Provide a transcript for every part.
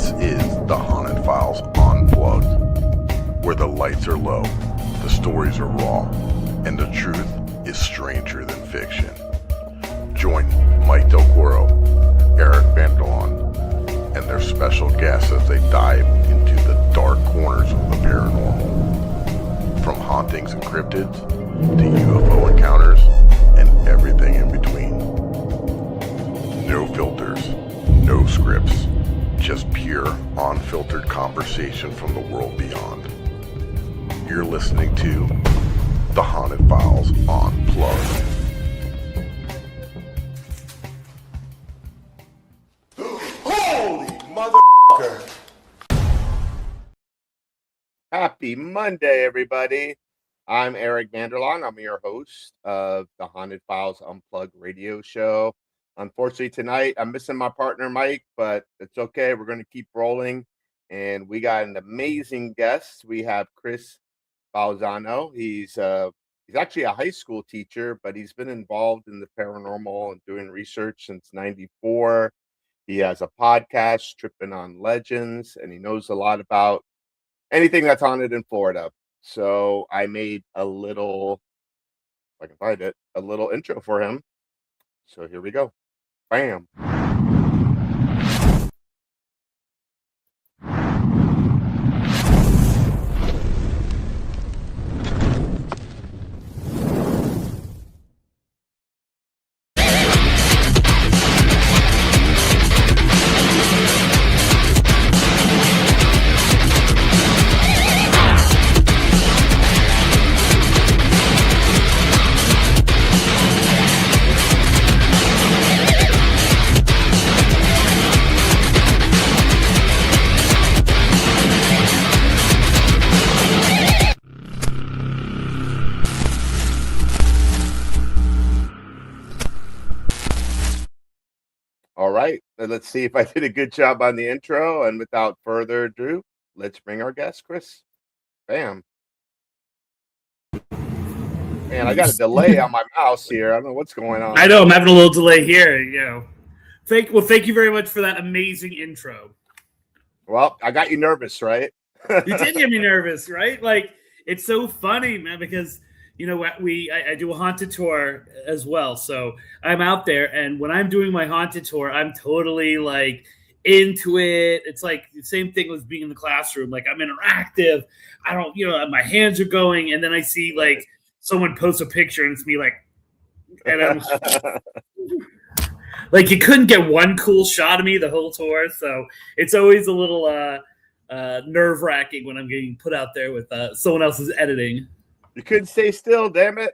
This is the Haunted Files Unplugged, where the lights are low, the stories are raw, and the truth is stranger than fiction. Join Mike Delcoro, Eric Vanderlaan, and their special guests as they dive into the dark corners of the paranormal. From hauntings and cryptids to UFO encounters and everything in between. No filters, no scripts, just pure, unfiltered conversation from the world beyond. You're listening to the Haunted Files Unplugged. Holy motherfucker! Happy Monday, everybody. I'm Eric Vanderlaan. I'm your host of the Haunted Files Unplugged radio show. Unfortunately, tonight I'm missing my partner, Mike, but it's okay. We're going to keep rolling. And we got an amazing guest. We have Chris Balzano. He's actually a high school teacher, but he's been involved in the paranormal and doing research since '94. He has a podcast, Tripping on Legends, and he knows a lot about anything that's haunted in Florida. So I made a little, if I can find it, a little intro for him. So here we go. Bam. All right, let's see if I did a good job on the intro. And without further ado, let's bring our guest, Chris. Bam. Man, I got a delay on my mouse here. I don't know what's going on. I know, I'm having a little delay here. Thank you very much for that amazing intro. Well, I got you nervous, right? You did get me nervous, right? Like, it's so funny, man, because I do a haunted tour as well. So I'm out there, and when I'm doing my haunted tour, I'm totally like into it. It's like the same thing as being in the classroom. Like, I'm interactive. I don't, my hands are going, and then I see like someone post a picture, and it's me like, and I'm like, you couldn't get one cool shot of me the whole tour. So it's always a little nerve wracking when I'm getting put out there with someone else's editing. You couldn't stay still, damn it.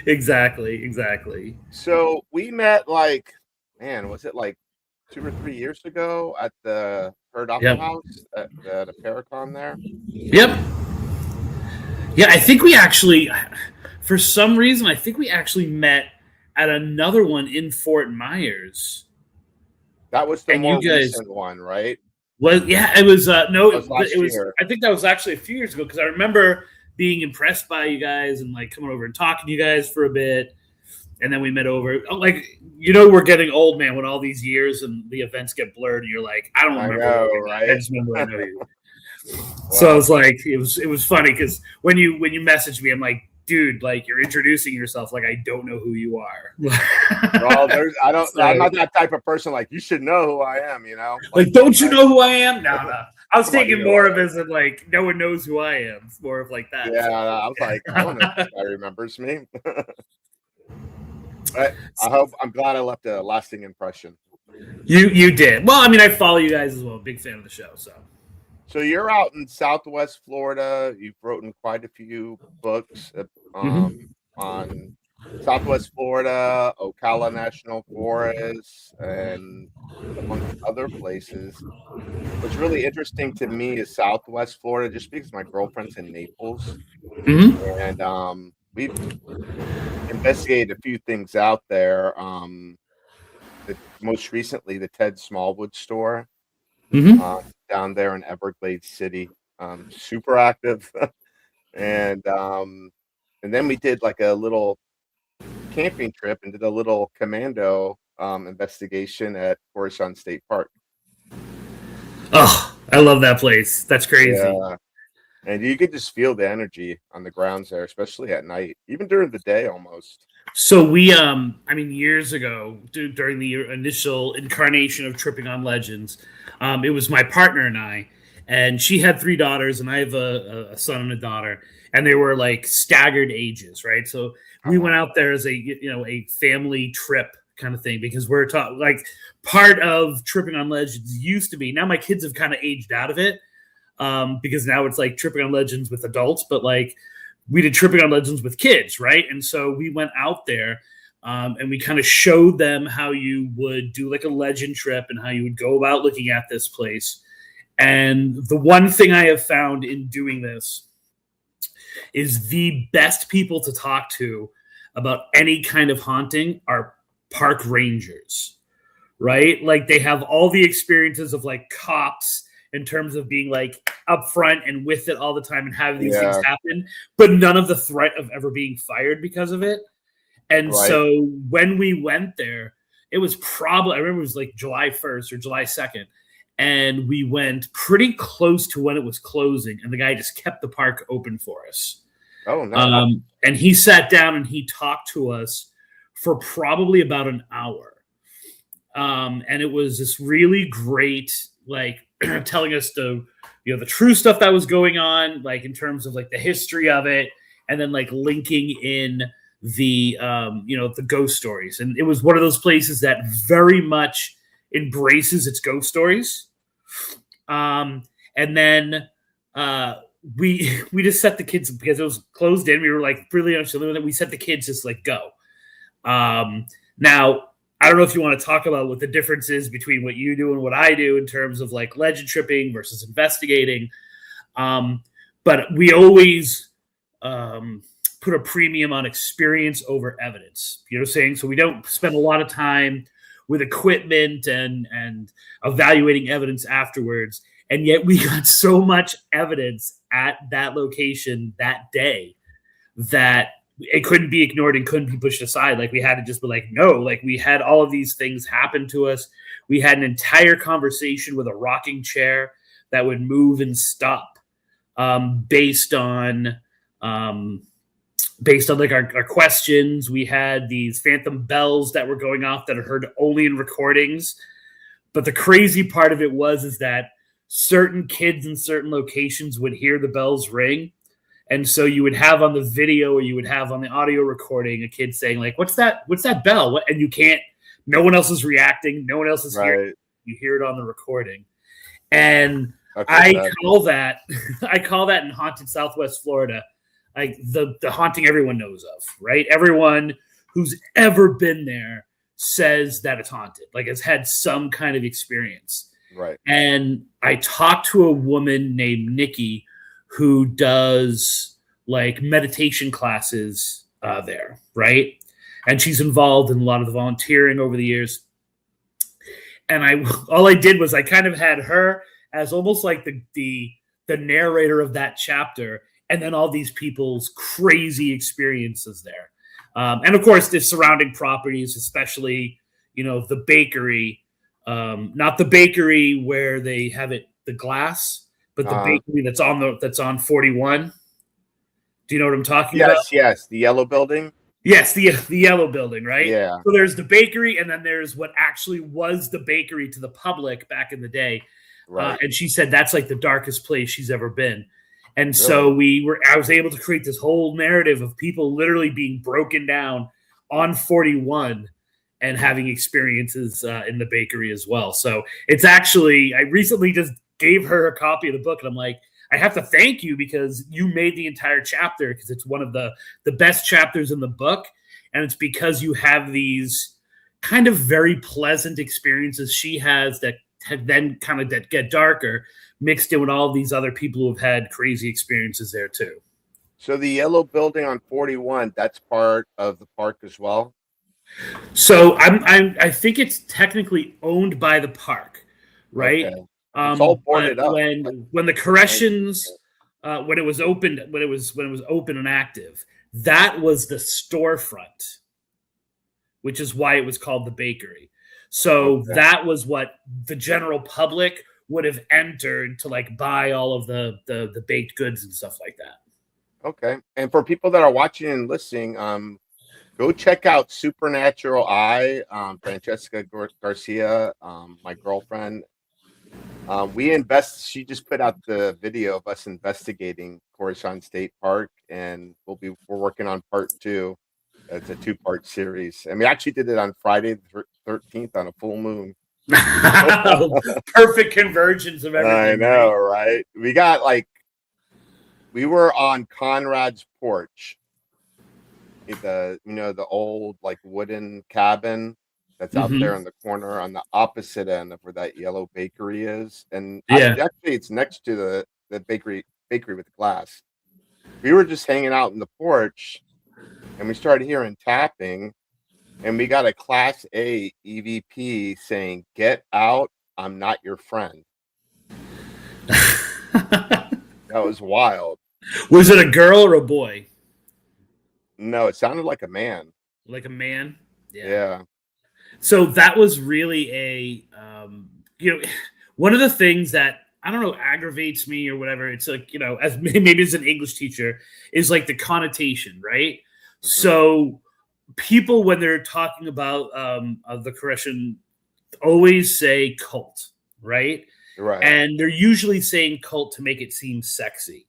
Exactly. So we met was it like 2 or 3 years ago at the Heard Opera House at the Paracon there? Yep. Yeah, I think we actually, for some reason, met at another one in Fort Myers. That was the more recent one, right? Well, yeah, it was. No, it was. Year. I think that was actually a few years ago because I remember being impressed by you guys and like coming over and talking to you guys for a bit, and then we met over. Like, we're getting old, man. When all these years and the events get blurred, and you're like, I don't remember. I know, right? I just remember I know you. Wow. So it's like it was funny because when you messaged me, I'm like, dude, like, you're introducing yourself like I don't know who you are. Well, I'm not that type of person. Like, you should know who I am, Like, don't you know who I am? No. I was thinking more of it as like no one knows who I am. It's more of like that. Yeah, I was like, I don't know if this guy remembers me. But I'm glad I left a lasting impression. You did. Well, I mean, I follow you guys as well. Big fan of the show, So you're out in Southwest Florida. You've written quite a few books on Southwest Florida, Ocala National Forest, and among other places. What's really interesting to me is Southwest Florida, just because my girlfriend's in Naples, and we've investigated a few things out there. Most recently, the Ted Smallwood store. Down there in Everglades City, super active, and then we did like a little camping trip and did a little commando investigation at Horseshoe State Park. Oh, I love that place. That's crazy. Yeah. And you could just feel the energy on the grounds there, especially at night, even during the day almost. So we, I mean, years ago, during the initial incarnation of Tripping on Legends, it was my partner and I, and she had 3 daughters, and I have a son and a daughter, and they were like staggered ages, right? So we went out there as a family trip kind of thing, because we're taught, like, part of Tripping on Legends used to be, now my kids have kind of aged out of it, because now it's like Tripping on Legends with adults, but like we did Tripping on Legends with kids, right? And so we went out there, and we kind of showed them how you would do like a legend trip and how you would go about looking at this place. And the one thing I have found in doing this is the best people to talk to about any kind of haunting are park rangers, right? Like they have all the experiences of like cops in terms of being like up front and with it all the time and having these things happen, but none of the threat of ever being fired because of it. And so when we went there, it was probably, I remember it was like July 1st or July 2nd. And we went pretty close to when it was closing, and the guy just kept the park open for us. Oh, no. And he sat down and he talked to us for probably about an hour. And it was this really great, like, telling us the true stuff that was going on, like in terms of like the history of it, and then like linking in the the ghost stories. And it was one of those places that very much embraces its ghost stories. And then we just set the kids, because it was closed in, we were like really unsure that we set the kids just like go. Now I don't know if you want to talk about what the difference is between what you do and what I do in terms of like legend tripping versus investigating. But we always put a premium on experience over evidence. You know what I'm saying? So we don't spend a lot of time with equipment and evaluating evidence afterwards. And yet we got so much evidence at that location that day that it couldn't be ignored and couldn't be pushed aside. Like we had to just be like, no, like we had all of these things happen to us. We had an entire conversation with a rocking chair that would move and stop based on like our questions. We had these phantom bells that were going off that are heard only in recordings. But the crazy part of it is that certain kids in certain locations would hear the bells ring. And so you would have on the video, or you would have on the audio recording, a kid saying like, what's that bell? And you can't, no one else is reacting. No one else is hearing. You hear it on the recording. And I call that in haunted Southwest Florida, like the haunting everyone knows of, right? Everyone who's ever been there says that it's haunted, like has had some kind of experience. Right. And I talked to a woman named Nikki who does like meditation classes there, right? And she's involved in a lot of the volunteering over the years. And all I did was I kind of had her as almost like the narrator of that chapter, and then all these people's crazy experiences there. And of course, the surrounding properties, especially, the bakery, not the bakery where they have the glass, but the bakery that's on 41. Do you know what I'm talking about? Yes, the yellow building. Yes, the yellow building, right? Yeah. So there's the bakery, and then there's what actually was the bakery to the public back in the day. Right. And she said that's like the darkest place she's ever been. And so I was able to create this whole narrative of people literally being broken down on 41 and having experiences in the bakery as well. So it's actually, I recently just gave her a copy of the book, and I'm like, I have to thank you because you made the entire chapter, because it's one of the best chapters in the book. And it's because you have these kind of very pleasant experiences she has that had then kind of that get darker, mixed in with all these other people who have had crazy experiences there too. So the yellow building on 41, that's part of the park as well? So I think it's technically owned by the park, right? Okay. It's all boarded up. When the corrections, when it was open and active, that was the storefront, which is why it was called the bakery. So that was what the general public would have entered to like buy all of the baked goods and stuff like that. Okay. And for people that are watching and listening, go check out Supernatural Eye, Francesca Garcia, my girlfriend. She just put out the video of us investigating Coruscant State Park, and we're working on part 2. It's a 2-part series, and we actually did it on Friday the 13th on a full moon. Perfect convergence of everything. I know, right? We were on Conrad's porch, the old like wooden cabin that's out there in the corner on the opposite end of where that yellow bakery is, and actually it's next to the bakery with the glass. We were just hanging out in the porch, and we started hearing tapping, and we got a Class A EVP saying, "Get out, I'm not your friend." That was wild. Was it a girl or a boy? No, it sounded like a man. Like a man? Yeah. So that was really one of the things that, I don't know, aggravates me or whatever. It's like, as maybe as an English teacher, is like the connotation, right? So people, when they're talking about the Korean, always say cult, right? Right. And they're usually saying cult to make it seem sexy.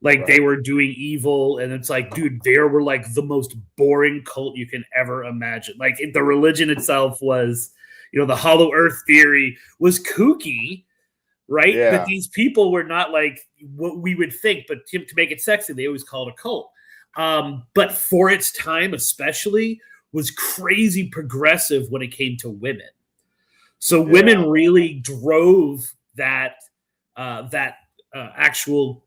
Like they were doing evil, and it's like, dude, they were like the most boring cult you can ever imagine. Like the religion itself was, the Hollow Earth theory was kooky, right? Yeah. But these people were not like what we would think, but to make it sexy, they always called it a cult. But for its time, especially, was crazy progressive when it came to women. So women really drove that actual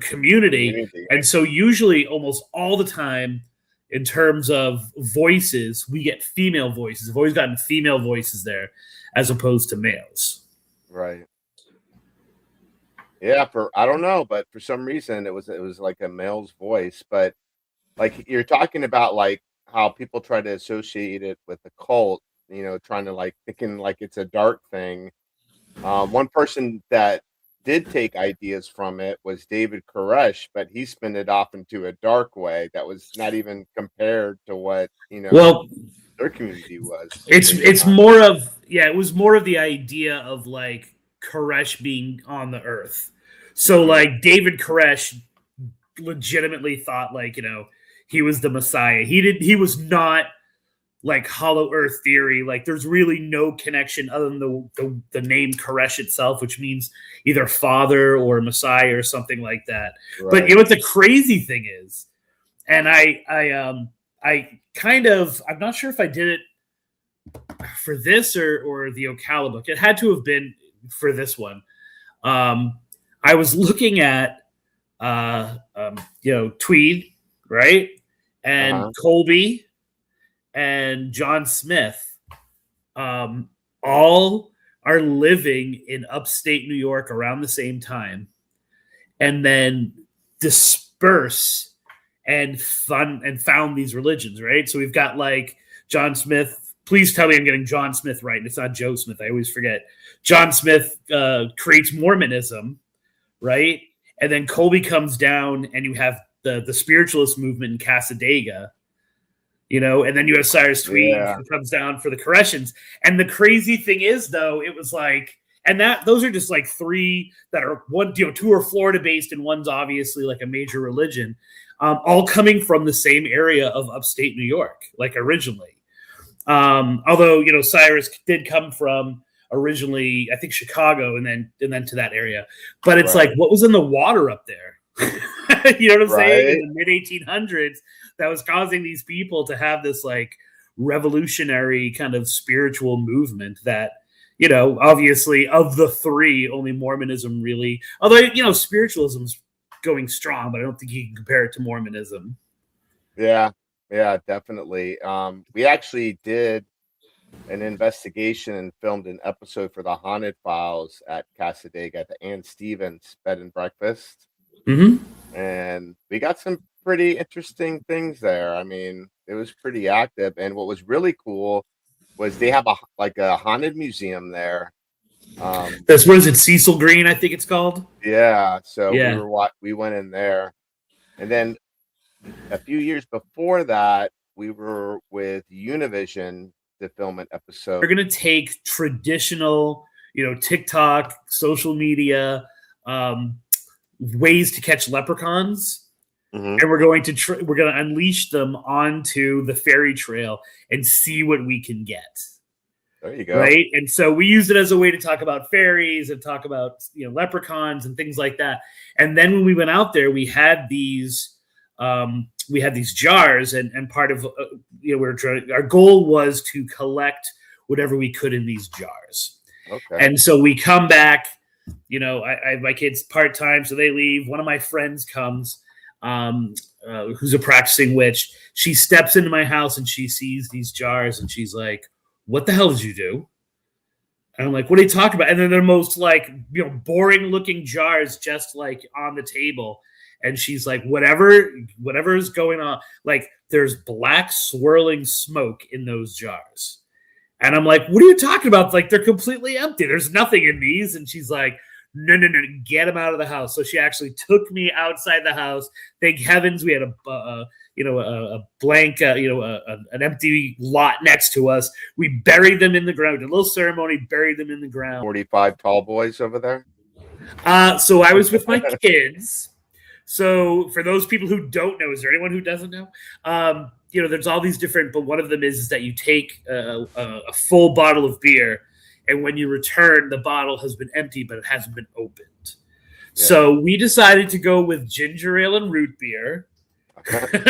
community. And so usually almost all the time, in terms of voices, we get female voices. I've always gotten female voices there as opposed to males. Right. Yeah, I don't know, but for some reason it was like a male's voice. But like you're talking about, like how people try to associate it with the cult, trying to like thinking like it's a dark thing. One person that did take ideas from it was David Koresh, but he spun it off into a dark way that was not even compared to what their community was. It's more of it was more of the idea of like Koresh being on the earth. So like David Koresh legitimately thought like he was the Messiah. He was not like Hollow Earth theory. Like there's really no connection other than the name Koresh itself, which means either father or Messiah or something like that. Right. But what the crazy thing is, and I kind of, I'm not sure if I did it for this or the Ocala book. It had to have been for this one. I was looking at Tweed, right? And Colby and John Smith, all are living in upstate New York around the same time, and then disperse and found these religions, right? So we've got like John Smith. Please tell me I'm getting John Smith right. And it's not Joe Smith. I always forget. John Smith creates Mormonism, right? And then Colby comes down, and you have the spiritualist movement in Cassadaga. And then you have Cyrus Tweed who comes down for the Koreshans. And the crazy thing is, though, it was like, and those are just like three that are two are Florida based, and one's obviously like a major religion, all coming from the same area of upstate New York, like originally. Although Cyrus did come from originally, I think, Chicago, and then to that area. But it's like, what was in the water up there? You know what I'm saying? In the mid 1800s, that was causing these people to have this like revolutionary kind of spiritual movement that, obviously of the three, only Mormonism really, although, spiritualism's going strong, but I don't think you can compare it to Mormonism. Yeah, definitely. We actually did an investigation and filmed an episode for the Haunted Files at Cassadaga, at the Ann Stevens Bed and Breakfast. Mm-hmm. and we got some pretty interesting things there. I mean, it was pretty active, and what was really cool was they have a haunted museum there. That's what is it, Cecil Green? I think it's called. Yeah, so Yeah. we went in there, and then a few years before that, we were with Univision to film an episode. We're gonna take traditional, TikTok, social media, ways to catch leprechauns, Mhm. and we're going to unleash them onto the fairy trail and see what we can get. There you go. Right. And so we used it as a way to talk about fairies and talk about, leprechauns and things like that. And then when we went out there, we had these jars, and part of, our goal was to collect whatever we could in these jars. Okay. And so we come back, I have my kids part-time, so they leave. One of my friends comes, who's a practicing witch. She steps into my house and she sees these jars and she's like, "What the hell did you do?" And I'm like, "What are you talking about?" And then they're most boring looking jars just like on the table. And she's like, whatever is going on, like there's black swirling smoke in those jars. And I'm like, "What are you talking about? Like, they're completely empty. There's nothing in these." And she's like, no, get them out of the house. So she actually took me outside the house. Thank heavens we had a blank, an empty lot next to us. We buried them in the ground. Did a little ceremony, buried them in the ground. 45 tall boys over there. So I was with my kids. So for those people who don't know, is there anyone who doesn't know? There's all these different, but one of them is that you take a full bottle of beer, and when you return, the bottle has been empty, but it hasn't been opened. Yeah. So we decided to go with ginger ale and root beer. Perfect.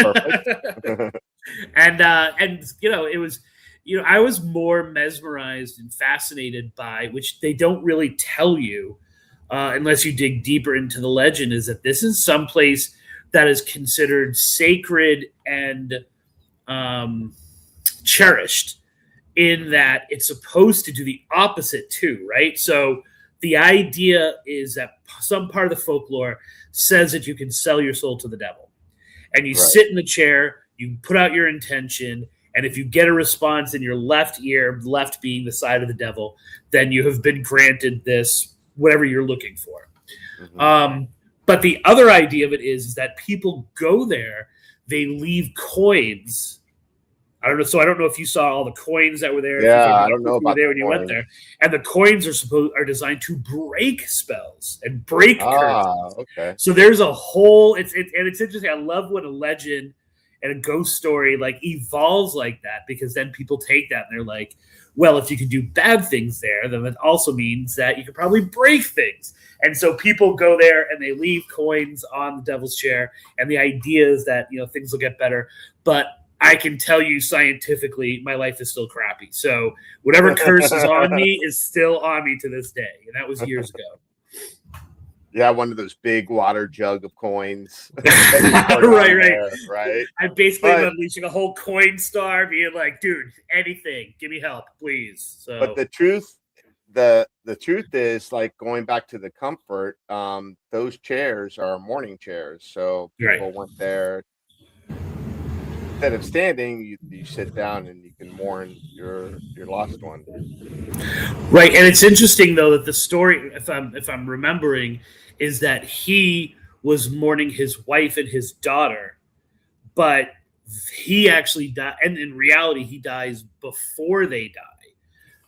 and it was, I was more mesmerized and fascinated by, which they don't really tell you unless you dig deeper into the legend, is that this is someplace that is considered sacred and cherished, in that it's supposed to do the opposite too, right? So the idea is that some part of the folklore says that you can sell your soul to the devil. And you sit in the chair, you put out your intention, and if you get a response in your left ear, left being the side of the devil, then you have been granted this, whatever you're looking for. Mm-hmm. But the other idea of it is that people go there, they leave coins. I don't know if you saw all the coins that were there. Yeah, I don't know about there when you went there. And the coins are designed to break spells and break curses. Okay. So there's a whole, it's interesting. I love when a legend and a ghost story evolves like that, because then people take that and they're like, well, if you can do bad things there, then that also means that you can probably break things. And so people go there and they leave coins on the devil's chair. And the idea is that, things will get better. But I can tell you scientifically, my life is still crappy. So whatever curse is on me is still on me to this day. And that was years ago. Yeah, one of those big water jug of coins. Right. I basically am unleashing a whole coin star, being like, dude, anything, give me help, please. So, but the truth is, going back to the comfort, those chairs are morning chairs. So people went there. Instead of standing, you sit down and you can mourn your lost one. Right, and it's interesting though that the story, if I'm remembering, is that he was mourning his wife and his daughter, but he actually died, and in reality, he dies before they die.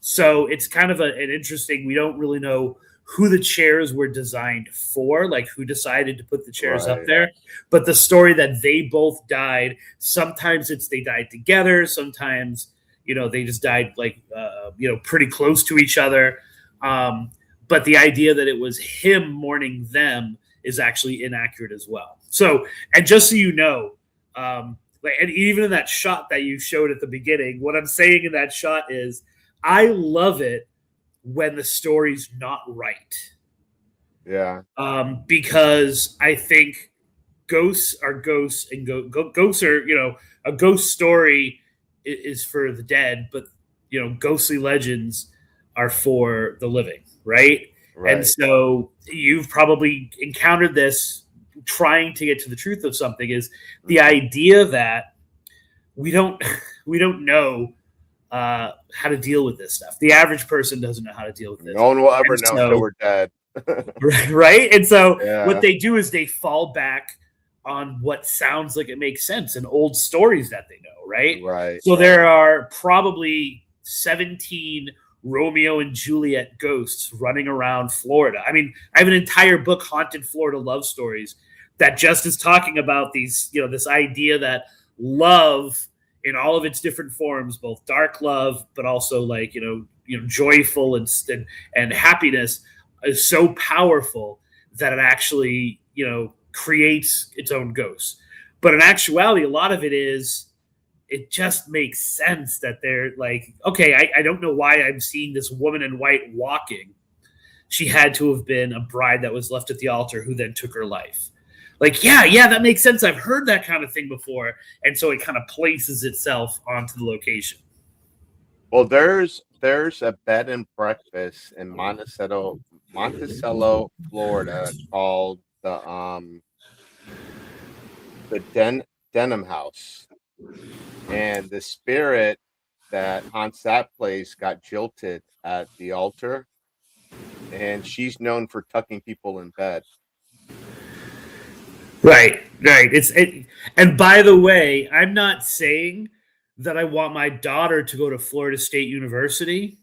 So it's kind of an interesting. We don't really know who the chairs were designed for, who decided to put the chairs up there. But the story that they both died, sometimes it's they died together. Sometimes, they just died pretty close to each other. But the idea that it was him mourning them is actually inaccurate as well. So, and just so you know, and even in that shot that you showed at the beginning, what I'm saying in that shot is I love it when the story's not right. Yeah. Because I think ghosts are ghosts, and ghosts are, a ghost story is for the dead, but ghostly legends are for the living, right? And so you've probably encountered this trying to get to the truth of something is the idea that we don't know how to deal with this stuff. The average person doesn't know how to deal with this. No one will ever know until we're dead. Right? And so Yeah. what they do is they fall back on what sounds like it makes sense and old stories that they know, right? Right. So there are probably 17 Romeo and Juliet ghosts running around Florida. I mean, I have an entire book, Haunted Florida Love Stories, that just is talking about these, this idea that love in all of its different forms, both dark love, but also like, joyful and happiness is so powerful that it actually, creates its own ghosts. But in actuality, a lot of it is, it just makes sense that they're like, okay, I don't know why I'm seeing this woman in white walking. She had to have been a bride that was left at the altar who then took her life. Like, yeah, that makes sense. I've heard that kind of thing before. And so it kind of places itself onto the location. Well, there's a bed and breakfast in Monticello, Florida, called the Denham House. And the spirit that haunts that place got jilted at the altar. And she's known for tucking people in bed. Right. And by the way, I'm not saying that I want my daughter to go to Florida State University.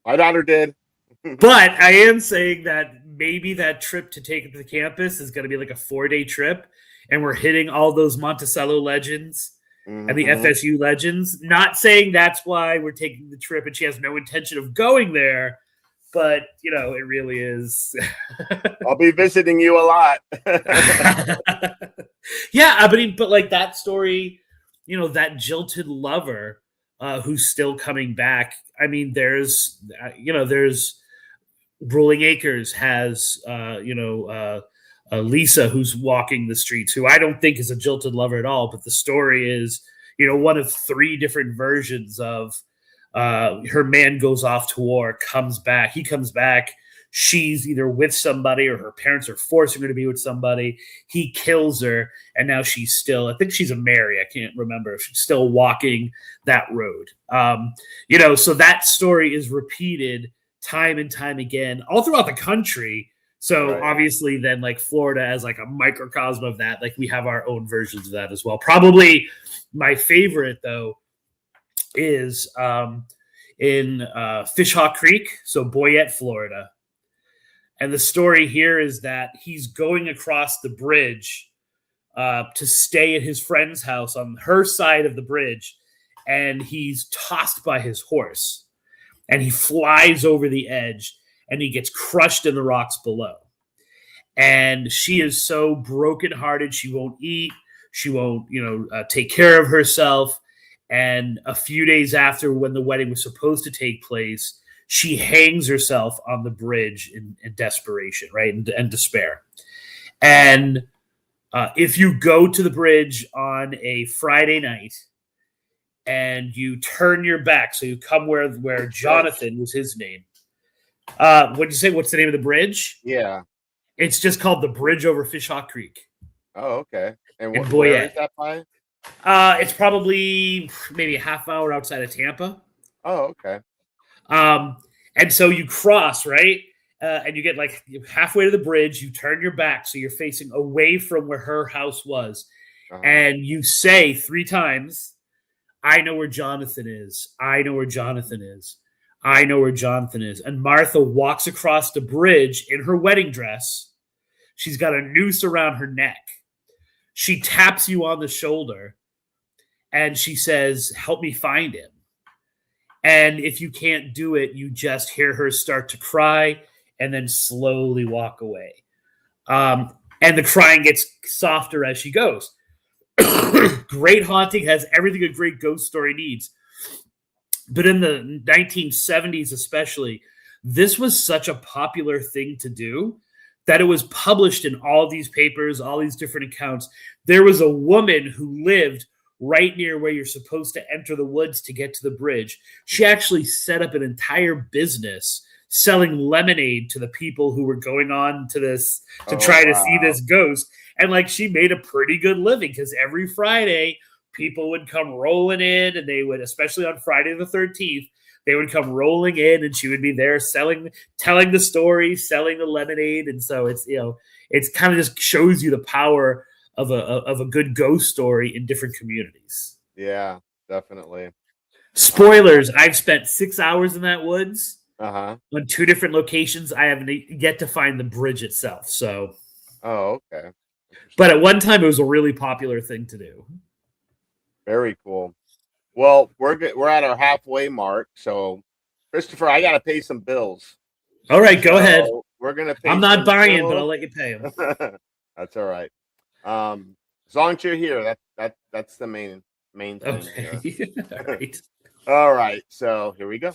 My daughter did. But I am saying that maybe that trip to take it to the campus is going to be like a 4-day trip. And we're hitting all those Monticello legends and the FSU legends. Not saying that's why we're taking the trip and she has no intention of going there. But, it really is. I'll be visiting you a lot. Yeah, but like that story, that jilted lover who's still coming back. I mean, there's Rolling Acres has, Lisa who's walking the streets, who I don't think is a jilted lover at all. But the story is, one of 3 different versions of her man goes off to war, comes back. He comes back. She's either with somebody or her parents are forcing her to be with somebody. He kills her. And now she's still, I think she's a Mary. I can't remember if she's still walking that road. So that story is repeated time and time again all throughout the country. So obviously then like Florida as like a microcosm of that, like we have our own versions of that as well. Probably my favorite though is in Fishhawk Creek, so Boyette, Florida. And the story here is that he's going across the bridge to stay at his friend's house on her side of the bridge, and he's tossed by his horse, and he flies over the edge, and he gets crushed in the rocks below. And she is so brokenhearted, she won't eat, she won't, take care of herself. And a few days after, when the wedding was supposed to take place, she hangs herself on the bridge in desperation, right, and despair. And if you go to the bridge on a Friday night and you turn your back, so you come where Jonathan was his name. What did you say? What's the name of the bridge? Yeah. It's just called the Bridge over Fishhawk Creek. Oh, okay. And where is that by? It's probably maybe a half hour outside of Tampa. Oh, okay. And so you cross, right? And you get like halfway to the bridge, you turn your back, so you're facing away from where her house was. And you say 3 times, I know where Jonathan is. I know where Jonathan is. I know where Jonathan is. And Martha walks across the bridge in her wedding dress. She's got a noose around her neck. She taps you on the shoulder and she says, help me find him. And if you can't do it, you just hear her start to cry and then slowly walk away. And the crying gets softer as she goes. Great haunting, has everything a great ghost story needs. But in the 1970s especially, this was such a popular thing to do that it was published in all these papers, all these different accounts. There was a woman who lived right near where you're supposed to enter the woods to get to the bridge. She actually set up an entire business selling lemonade to the people who were going on to this to try to see this ghost. And like she made a pretty good living because every Friday people would come rolling in, and they would, especially on Friday the 13th, they would come rolling in, and she would be there telling the story, selling the lemonade. And so it's, it's kind of just shows you the power of a good ghost story in different communities. Yeah, definitely. Spoilers, I've spent 6 hours in that woods on 2 different locations. I haven't yet to find the bridge itself. So, okay. But at one time, it was a really popular thing to do. Very cool. Well, we're at our halfway mark. So, Christopher, I got to pay some bills. All right, go ahead. We're going to pay I'm not buying, bills. but I'll let you pay them. That's all right. As long as you're here, that's the main thing. Okay. All right. All right. So here we go.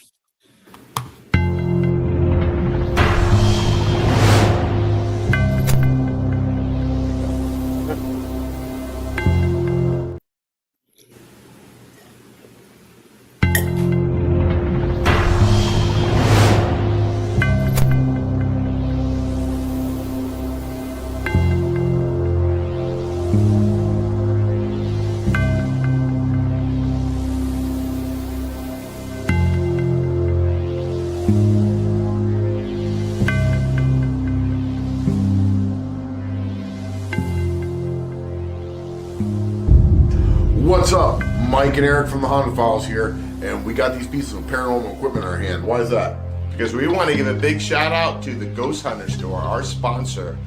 What's up? Mike and Eric from the Haunted Files here, and we got these pieces of paranormal equipment in our hand. Why is that? Because we want to give a big shout out to the Ghost Hunter Store, our sponsor.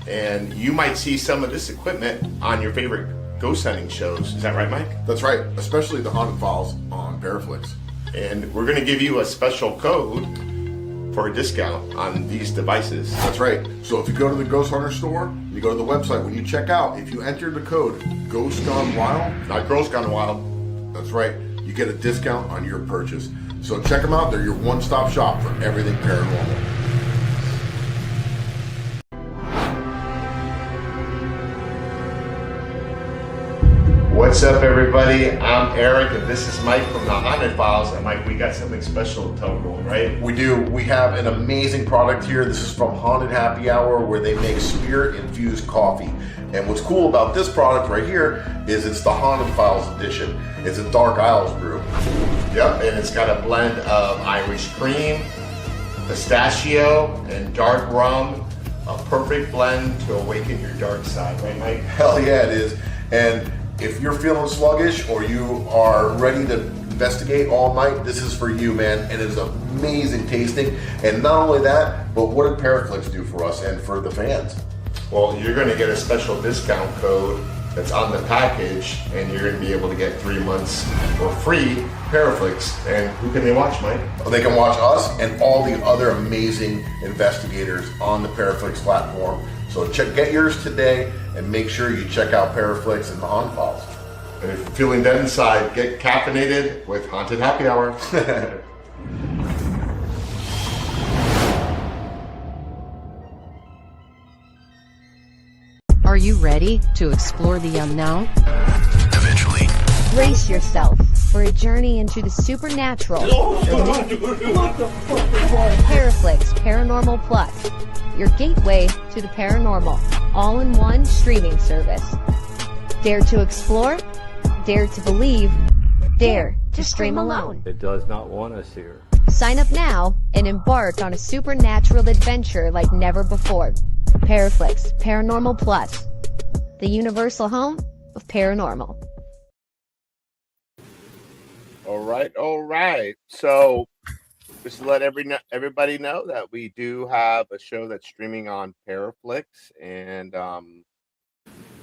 And you might see some of this equipment on your favorite ghost hunting shows. Is that right, Mike? That's right, especially the Haunted Files on ParaFlixx. And we're going to give you a special code for a discount on these devices. That's right. So if you go to the Ghost Hunter Store, you go to the website, when you check out, if you enter the code Ghost Gone Wild, not Girls Gone Wild. That's right. You get a discount on your purchase. So check them out. They're your one-stop shop for everything paranormal. What's up, everybody? I'm Eric, and this is Mike from the Haunted Files. And Mike, we got something special to tell everyone, right? We do. We have an amazing product here. This is from Haunted Happy Hour, where they make spirit-infused coffee. And what's cool about this product right here is it's the Haunted Files edition. It's a Dark Isles brew. Yep, and it's got a blend of Irish cream, pistachio, and dark rum. A perfect blend to awaken your dark side, right, Mike? Hell yeah, it is. And if you're feeling sluggish or you are ready to investigate all night, this is for you, man. And it is amazing tasting. And not only that, but what did ParaFlixx do for us and for the fans? Well, you're going to get a special discount code that's on the package, and you're going to be able to get 3 months for free ParaFlixx. And who can they watch, Mike? They can watch us and all the other amazing investigators on the ParaFlixx platform. So get yours today, and make sure you check out ParaFlixx and the Haunted Files. And if you're feeling dead inside, get caffeinated with Haunted Happy Hour. Are you ready to explore the unknown? Eventually. Brace yourself for a journey into the supernatural. ParaFlixx Paranormal Plus, your gateway to the paranormal, all-in-one streaming service. Dare to explore, dare to believe, dare to stream alone. It does not want us here. Sign up now and embark on a supernatural adventure like never before. ParaFlixx Paranormal Plus, the universal home of paranormal. All right. So just to let everybody know that we do have a show that's streaming on ParaFlixx, and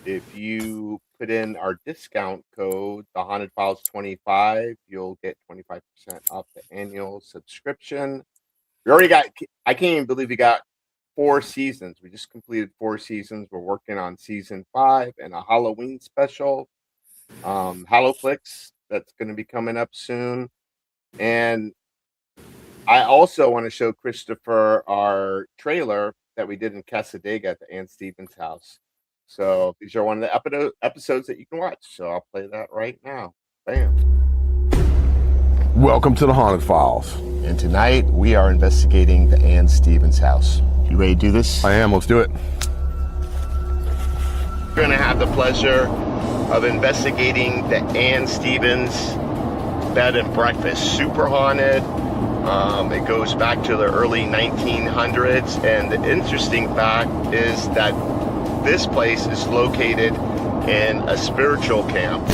if you put in our discount code, the Haunted Files 25, you'll get 25% off the annual subscription. We already got, I can't even believe we got 4 seasons. We just completed 4 seasons. We're working on season 5 and a Halloween special, HalloFlix, that's going to be coming up soon. And I also want to show Christopher our trailer that we did in Casadega at the Ann Stevens house. So these are one of the episodes that you can watch. So I'll play that right now. Bam. Welcome to the Haunted Files. and tonight we are investigating the Ann Stevens house. You ready to do this? I am. Let's do it. We're going to have the pleasure of investigating the Ann Stevens bed and breakfast. Super haunted. It goes back to the early 1900s, and the interesting fact is that this place is located in a spiritual camp.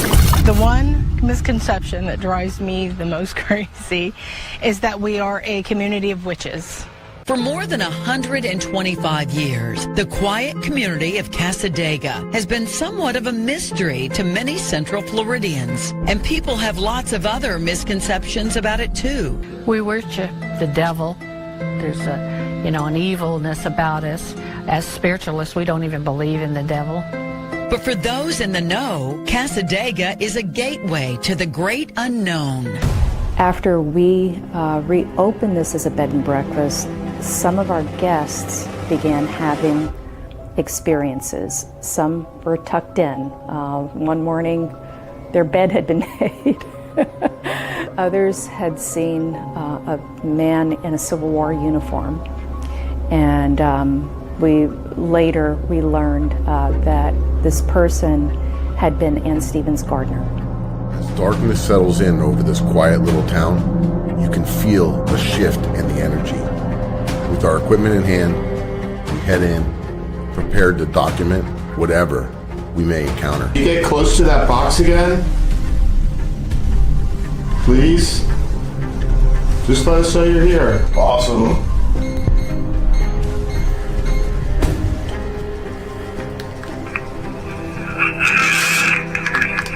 The one misconception that drives me the most crazy is that we are a community of witches. For more than 125 years, the quiet community of Cassadaga has been somewhat of a mystery to many Central Floridians, and people have lots of other misconceptions about it too. We worship the devil. There's an evilness about us. As spiritualists, we don't even believe in the devil. But for those in the know, Cassadaga is a gateway to the great unknown. After we reopened this as a bed and breakfast, some of our guests began having experiences. Some were tucked in. One morning, their bed had been made. Others had seen a man in a Civil War uniform. And we learned that this person had been Ann Stevens' gardener. As darkness settles in over this quiet little town, you can feel the shift in the energy. With our equipment in hand, we head in, prepared to document whatever we may encounter. You get close to that box again? Please? Just let us know you're here. Awesome.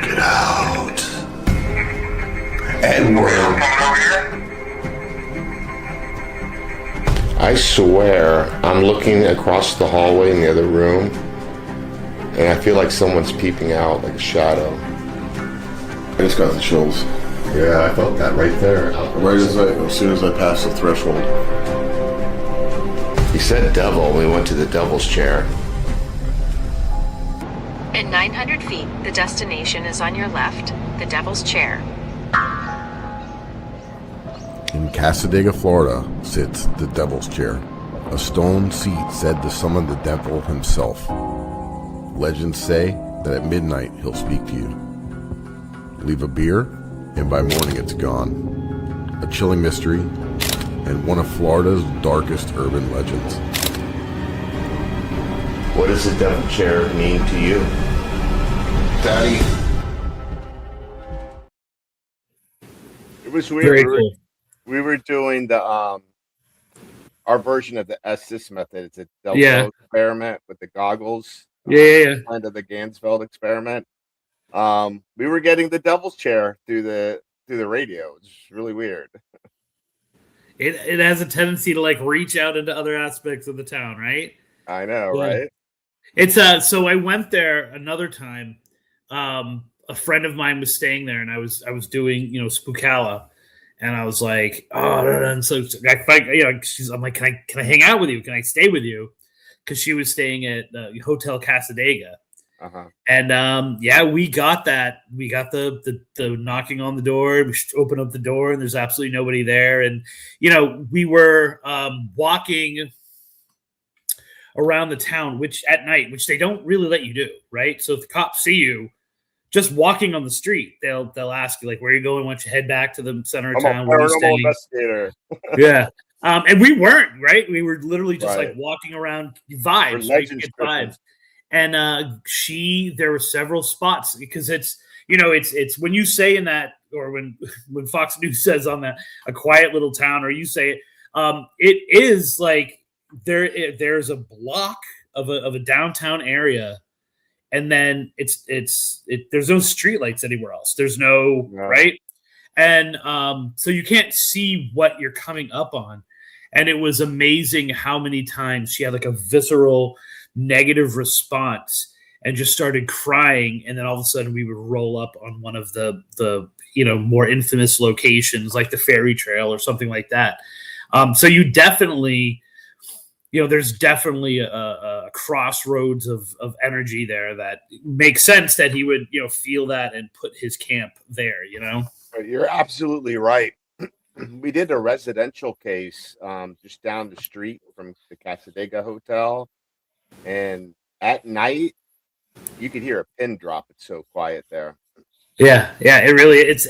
Get out. Edward. I swear I'm looking across the hallway in the other room, and I feel like someone's peeping out like a shadow. I just got the chills. Yeah, I felt that right there. As soon as I passed the threshold. He said devil. We went to the devil's chair. In 900 feet, the destination is on your left, the Devil's Chair. In Cassadaga, Florida, sits the Devil's Chair, a stone seat said to summon the devil himself. Legends say that at midnight he'll speak to you. Leave a beer, and by morning it's gone. A chilling mystery, and one of Florida's darkest urban legends. What does the devil chair mean to you? Daddy. It was weird. Very cool. We were doing the our version of the Estes method. It's a Delcoro experiment with the goggles. Kind of the Gansfeld experiment. We were getting the devil's chair through the radio. It's really weird. It has a tendency to like reach out into other aspects of the town, right? I know, right? It's so I went there another time. A friend of mine was staying there, and I was doing Spookala. And I was like, and so I find, I'm like, can I hang out with you? Can I stay with you? Because she was staying at the Hotel Cassadaga. Uh-huh. And we got that. We got the knocking on the door. We open up the door, and there's absolutely nobody there. And we were walking around the town, which at night, which they don't really let you do, right? So if the cops see you just walking on the street, they'll ask you like, where are you going? Why don't you head back to the center of town? I'm a paranormal investigator. Yeah. And we weren't, right? We were literally just like walking around vibes, vibes. And there were several spots because it's when you say in that, or when Fox News says on that, a quiet little town, or you say it is like there's a block of a downtown area. And then there's no streetlights anywhere else. There's no right. And so you can't see what you're coming up on. And it was amazing how many times she had like a visceral negative response and just started crying. And then all of a sudden we would roll up on one of the more infamous locations like the Fairy Trail or something like that. So you definitely, there's definitely a crossroads of energy there that makes sense that he would, feel that and put his camp there, You're absolutely right. we did a residential case just down the street from the Casadega Hotel, and at night you could hear a pin drop. It's so quiet there. Yeah, it really it's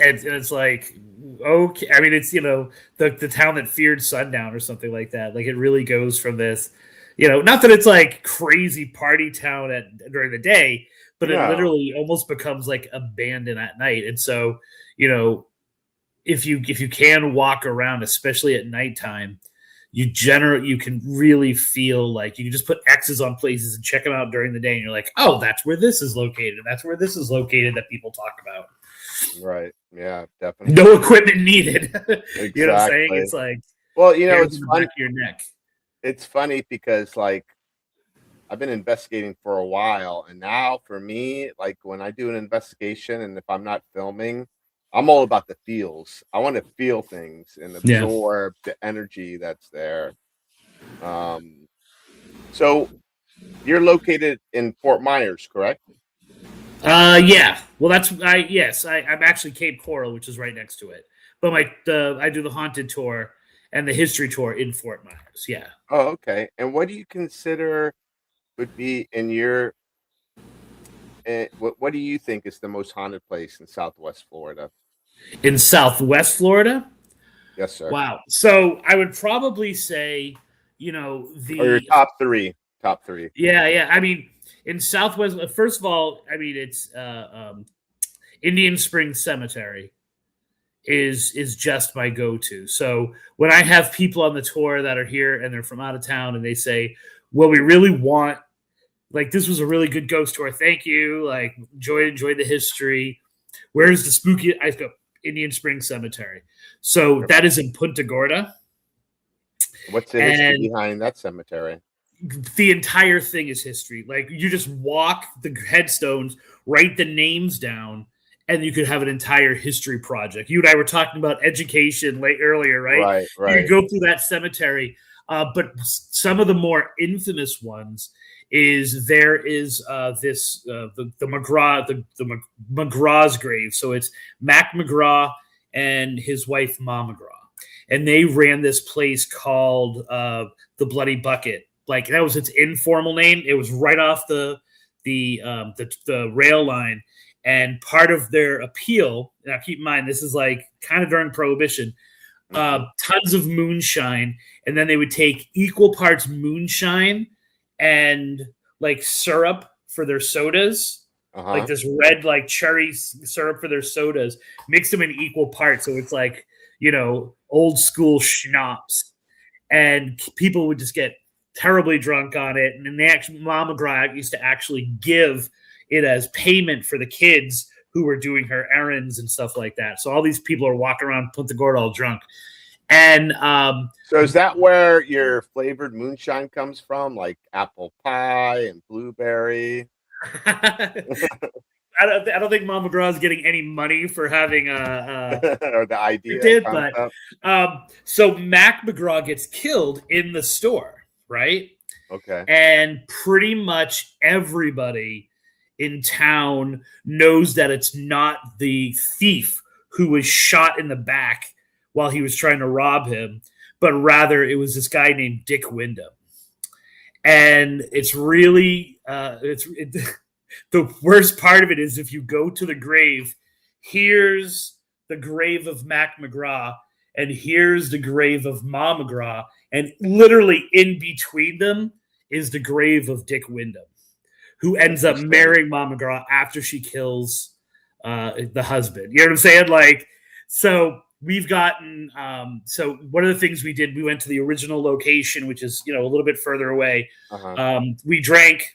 like okay. I mean, it's the town that feared sundown or something like that. Like it really goes from this, not that it's like crazy party town during the day, but it literally almost becomes like abandoned at night. And so, if you can walk around, especially at nighttime, you can really feel like you can just put X's on places and check them out during the day, and you're like, oh, that's where this is located, and that's where this is located that people talk about. Right. Yeah, definitely. No equipment needed. Exactly. You know what I'm saying? It's like, well, it's funny. Your neck. It's funny because like I've been investigating for a while, and now for me, like when I do an investigation, and if I'm not filming, I'm all about the feels. I want to feel things and absorb the energy that's there. So you're located in Fort Myers, correct? Yeah. Well, I'm actually Cape Coral, which is right next to it. But I do the haunted tour and the history tour in Fort Myers. Yeah. Oh, okay. And what do you consider would be in your what do you think is the most haunted place in Southwest Florida? In Southwest Florida? Yes, sir. Wow. So I would probably say, or your top three. Yeah. I mean, in Southwest, first of all, I mean it's Indian Springs Cemetery is just my go-to. So when I have people on the tour that are here and they're from out of town and they say, well, we really want, like, this was a really good ghost tour. Thank you. Like, enjoy the history. Where's the spooky? I go Indian Springs Cemetery. So that is in Punta Gorda. What's the history behind that cemetery? The entire thing is history. Like, you just walk the headstones, write the names down, and you could have an entire history project. You and I were talking about education earlier, right? Right. You go through that cemetery. But some of the more infamous ones is there is the McGraw's grave. So it's Mac McGraw and his wife Ma McGraw, and they ran this place called the Bloody Bucket. Like, that was its informal name. It was right off the rail line, and part of their appeal. Now, keep in mind, this is like kind of during Prohibition. Tons of moonshine, and then they would take equal parts moonshine and like syrup for their sodas, like this red like cherry syrup for their sodas, mix them in equal parts, so it's like old school schnapps, and people would just get terribly drunk on it. And then Mama McGraw used to actually give it as payment for the kids who were doing her errands and stuff like that. So all these people are walking around Punta Gorda all drunk. And so is that where your flavored moonshine comes from, like apple pie and blueberry? I don't think Mama McGraw is getting any money for having or the idea. It did, but so Mac McGraw gets killed in the store, right? Okay. And pretty much everybody in town knows that it's not the thief who was shot in the back while he was trying to rob him, but rather it was this guy named Dick Wyndham. And it's really the worst part of it is if you go to the grave, here's the grave of Mac McGraw and here's the grave of Ma McGraw, and literally in between them is the grave of Dick Wyndham, who ends up marrying Ma McGraw after she kills the husband. You know what I'm saying? Like, so we've gotten so one of the things we did, we went to the original location, which is a little bit further away. We drank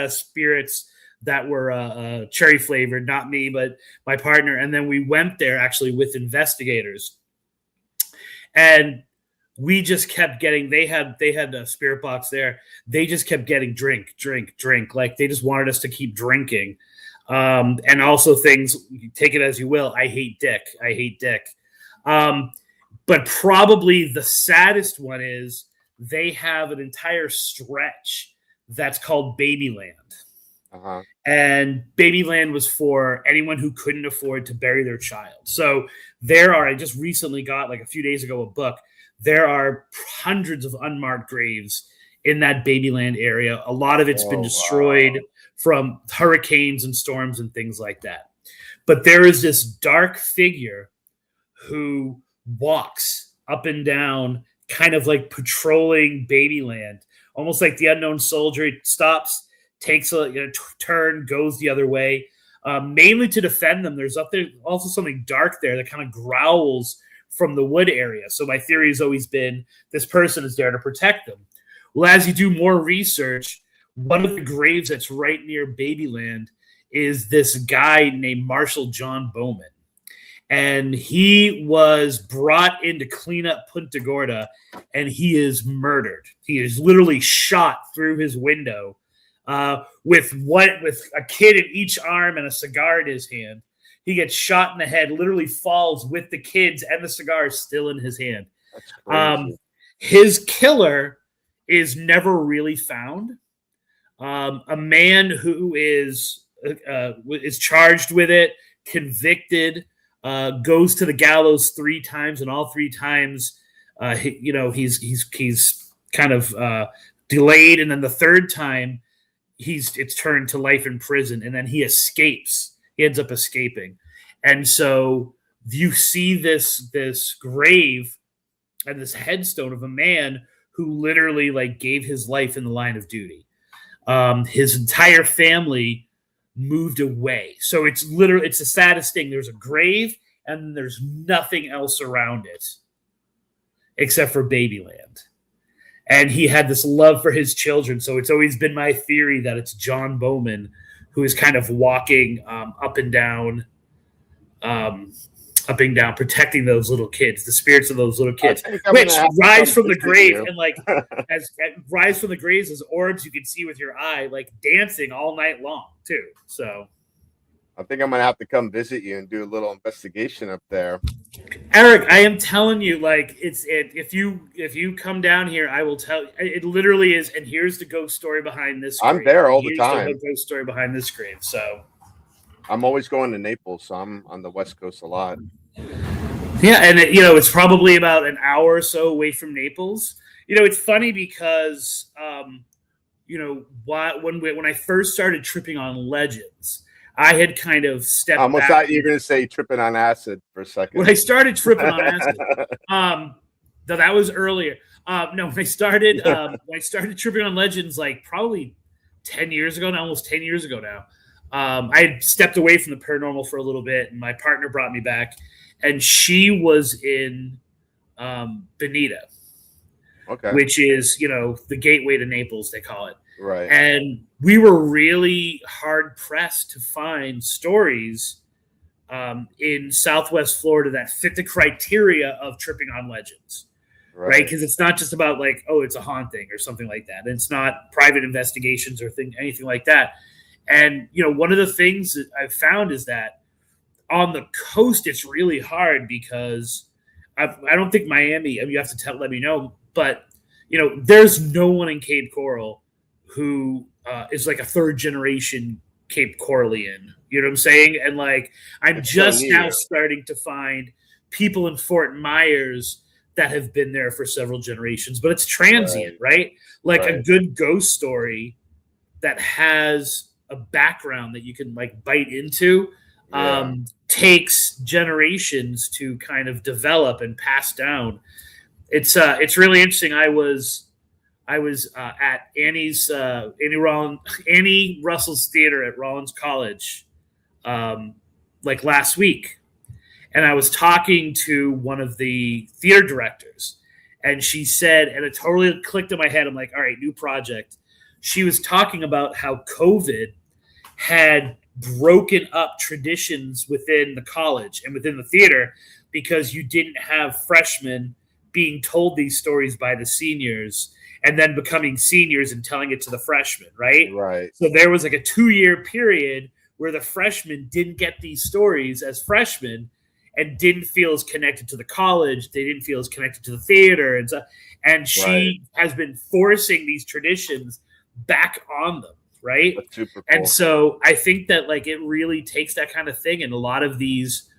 spirits that were cherry flavored, not me, but my partner. And then we went there actually with investigators, and we just kept getting, they had a spirit box there. They just kept getting drink. Like, they just wanted us to keep drinking. And also things, take it as you will. I hate Dick. But probably the saddest one is they have an entire stretch that's called Babyland. And Babyland was for anyone who couldn't afford to bury their child. So I just recently got, like a few days ago, a book. There are hundreds of unmarked graves in that Babyland area. A lot of it's been destroyed from hurricanes and storms and things like that. But there is this dark figure who walks up and down, kind of like patrolling Babyland, almost like the unknown soldier. He stops, takes a turn, goes the other way, mainly to defend them. There's also something dark there that kind of growls from the wood area. So my theory has always been this person is there to protect them. Well, as you do more research, one of the graves that's right near Babyland is this guy named Marshal John Bowman. And he was brought in to clean up Punta Gorda, and he is murdered. He is literally shot through his window with a kid in each arm and a cigar in his hand. He gets shot in the head, literally falls with the kids and the cigar still in his hand. That's crazy. His killer is never really found. A man who is charged with it, convicted, goes to the gallows 3 times, and all 3 times, he's kind of delayed, and then the 3rd time, it's turned to life in prison, and then he escapes. He ends up escaping, and so you see this grave and this headstone of a man who literally like gave his life in the line of duty. His entire family moved away. So it's the saddest thing. There's a grave and there's nothing else around it except for Babyland. And he had this love for his children. So it's always been my theory that it's John Bowman who is kind of walking up and down, protecting those little kids, the spirits of those little kids, which rise from the grave and rise from the graves as orbs you can see with your eye, like dancing all night long too. So I think I'm gonna have to come visit you and do a little investigation up there. Eric, I am telling you, like if you come down here, I will tell you, it literally is. And here's the ghost story behind this. I'm there all the time. The ghost story behind this grave. So I'm always going to Naples, so I'm on the West Coast a lot. Yeah, and it's probably about an hour or so away from Naples. It's funny because when I first started tripping on legends, I had kind of stepped. I almost back. thought you were going to say tripping on acid for a second. When I started tripping on acid, though that was earlier. No, when I started tripping on legends, like probably 10 years ago, almost 10 years ago now. I had stepped away from the paranormal for a little bit, and my partner brought me back, and she was in Bonita, which is, the gateway to Naples, they call it. Right. And we were really hard pressed to find stories in Southwest Florida that fit the criteria of tripping on legends. Right. Because it's not just about like, oh, it's a haunting or something like that. And it's not private investigations or anything like that. And, one of the things that I've found is that on the coast, it's really hard because I don't think Miami, you have to let me know, but, there's no one in Cape Coral who is like a 3rd generation Cape Coralian. You know what I'm saying? And like, I'm just now starting to find people in Fort Myers that have been there for several generations, but it's transient, right? Like a good ghost story that has a background that you can like bite into takes generations to kind of develop and pass down. It's really interesting. I was at Annie Russell's theater at Rollins College like last week, and I was talking to one of the theater directors, and she said, and it totally clicked in my head. I'm like, all right, new project. She was talking about how COVID had broken up traditions within the college and within the theater because you didn't have freshmen being told these stories by the seniors and then becoming seniors and telling it to the freshmen, right? Right. So there was like a 2-year period where the freshmen didn't get these stories as freshmen and didn't feel as connected to the college. They didn't feel as connected to the theater. And she has been forcing these traditions back on them. Right. That's super cool. And so I think that like it really takes that kind of thing. And a lot of these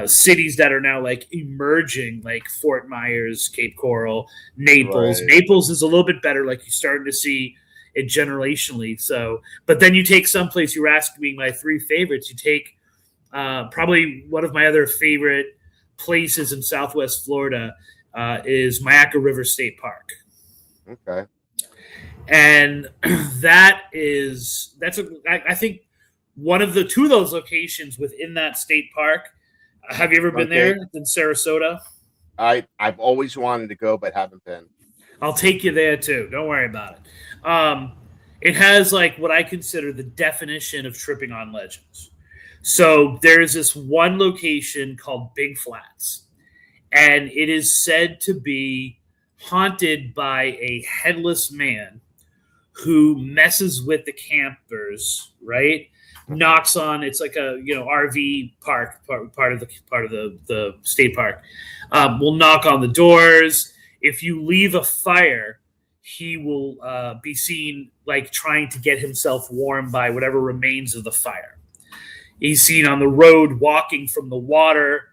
cities that are now like emerging, like Fort Myers, Cape Coral, Naples. Right. Naples is a little bit better, like you're starting to see it generationally. So, but then you take someplace, you were asking me my three favorites. You take probably one of my other favorite places in Southwest Florida is Mayaca River State Park. Okay. And I think one of the two of those locations within that state park. Have you ever been there in Sarasota? I've always wanted to go, but haven't been. I'll take you there too. Don't worry about it. It has like what I consider the definition of tripping on legends. So there's this one location called Big Flats, and it is said to be haunted by a headless man who messes with the campers, right? Knocks on, it's like a RV park, part of the state park. Will knock on the doors. If you leave a fire, he will be seen like trying to get himself warm by whatever remains of the fire. He's seen on the road walking from the water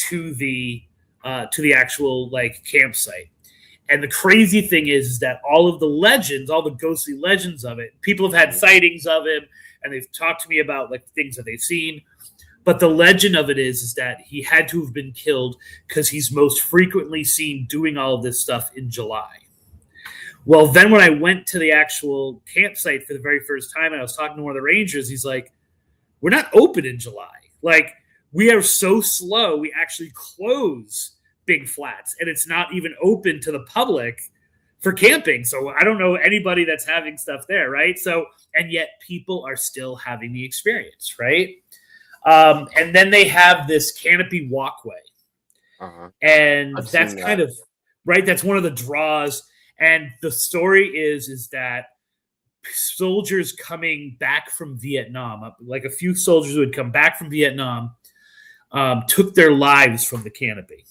to the actual like campsite. And the crazy thing is that all of the legends, all the ghostly legends of it, people have had sightings of him, and they've talked to me about like things that they've seen. But the legend of it is that he had to have been killed because he's most frequently seen doing all of this stuff in July. Well, then when I went to the actual campsite for the very first time, and I was talking to one of the rangers, he's like, "We're not open in July. Like, we are so slow, we actually close Big Flats, and it's not even open to the public for camping. So I don't know anybody that's having stuff there, right? So, and yet people are still having the experience, right? And then they have this canopy walkway. And that's kind of, right, that's one of the draws. And the story is that soldiers coming back from Vietnam, like a few soldiers who had come back from Vietnam, took their lives from the canopy.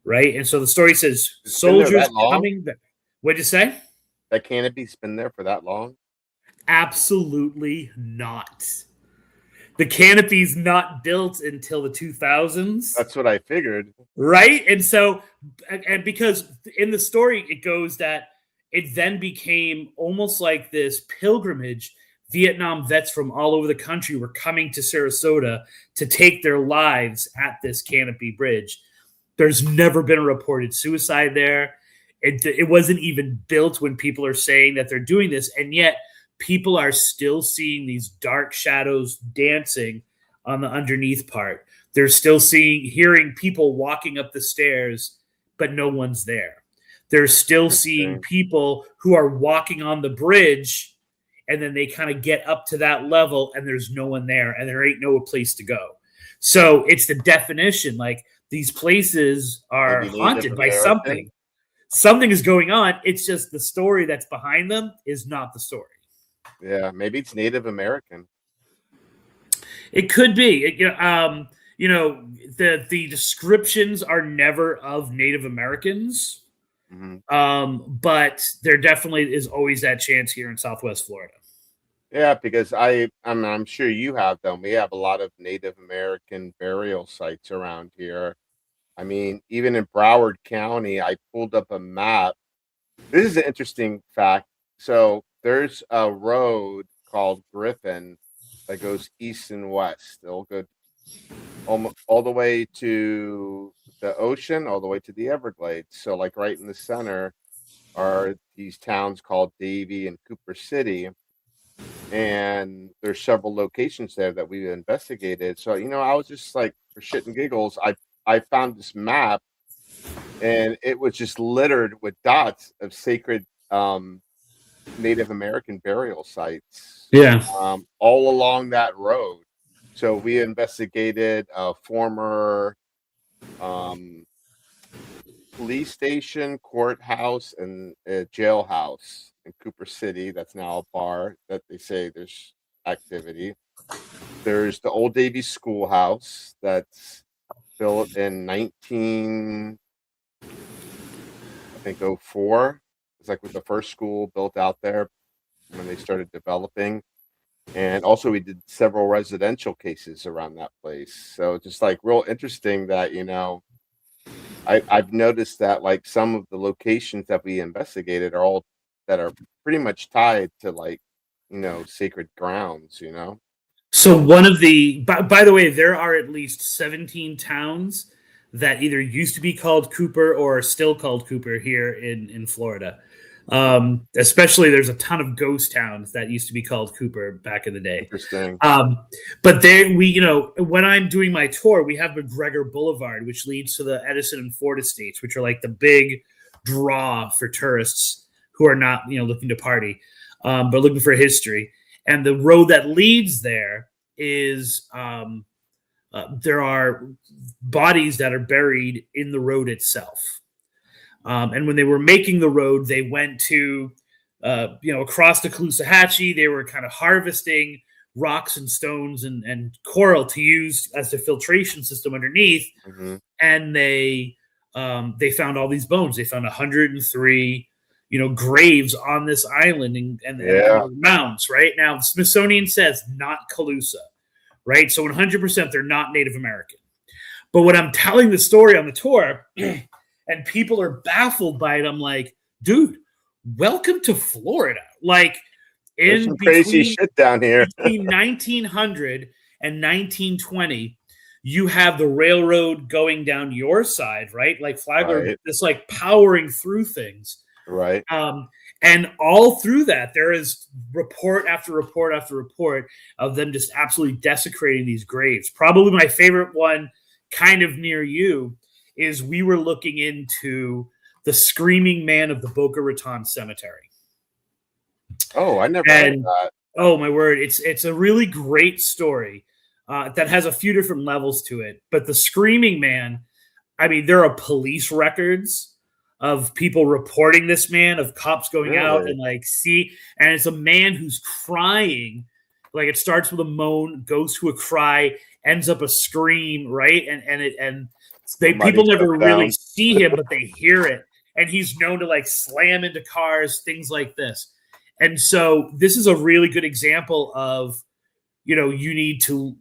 Right? And so the story says soldiers coming back. What'd you say? That canopy's been there for that long? Absolutely not. The canopy's not built until the 2000s. That's what I figured. Right? And so, and because in the story, it goes that it then became almost like this pilgrimage. Vietnam vets from all over the country were coming to Sarasota to take their lives at this canopy bridge. There's never been a reported suicide there. It wasn't even built when people are saying that they're doing this. And yet people are still seeing these dark shadows dancing on the underneath part. They're still hearing people walking up the stairs, but no one's there. They're still seeing people who are walking on the bridge, and then they kind of get up to that level and there's no one there and there ain't no place to go. So it's the definition, like, these places are haunted by something. Something is going on. It's just the story that's behind them is not the story. Yeah, maybe it's Native American. It could be. The descriptions are never of Native Americans, but there definitely is always that chance here in Southwest Florida. Yeah, because I'm sure you have them. We have a lot of Native American burial sites around here. I mean, even in Broward County, I pulled up a map. This is an interesting fact. So there's a road called Griffin that goes east and west. It'll go all the way to the ocean, all the way to the Everglades. So like right in the center are these towns called Davie and Cooper City. And there's several locations there that we investigated. So, I was just like, for shit and giggles, I found this map, and it was just littered with dots of sacred Native American burial sites. Yeah. All along that road. So we investigated a former police station, courthouse, and a jailhouse in Cooper City. That's now a bar that they say there's activity. There's the old Davie schoolhouse that's built in 1904. It's like with the first school built out there when they started developing. And also we did several residential cases around that place. So just like real interesting that, I've noticed that like some of the locations that we investigated are all that are pretty much tied to like, sacred grounds. So one of the by the way, there are at least 17 towns that either used to be called Cooper or are still called Cooper here in Florida. Especially there's a ton of ghost towns that used to be called Cooper back in the day. Interesting. But there when I'm doing my tour, we have McGregor Boulevard, which leads to the Edison and Ford estates, which are like the big draw for tourists who are not, looking to party, but looking for history. And the road that leads there is there are bodies that are buried in the road itself. And when they were making the road, they went to, across the Caloosahatchee. They were kind of harvesting rocks and stones and coral to use as the filtration system underneath. Mm-hmm. And they found all these bones. They found 103, graves on this island and mounds. Right now, the Smithsonian says not Calusa, right? So 100% they're not Native American. But when I'm telling the story on the tour, and people are baffled by it, I'm like, dude, welcome to Florida. Like, there's some crazy shit down here. Between 1900 and 1920, you have the railroad going down your side, right? Like Flagler, just like powering through things. Right. And all through that, there is report after report after report of them just absolutely desecrating these graves. Probably my favorite one, kind of near you, is we were looking into the Screaming Man of the Boca Raton Cemetery. Oh, I never heard that. Oh, my word. It's a really great story that has a few different levels to it. But the Screaming Man, I mean, there are police records of people reporting this man, of cops going out and and it's a man who's crying. Like, it starts with a moan, goes to a cry, ends up a scream, right? And people never really see him, but they hear it. And he's known to like slam into cars, things like this. And so this is a really good example of, you need to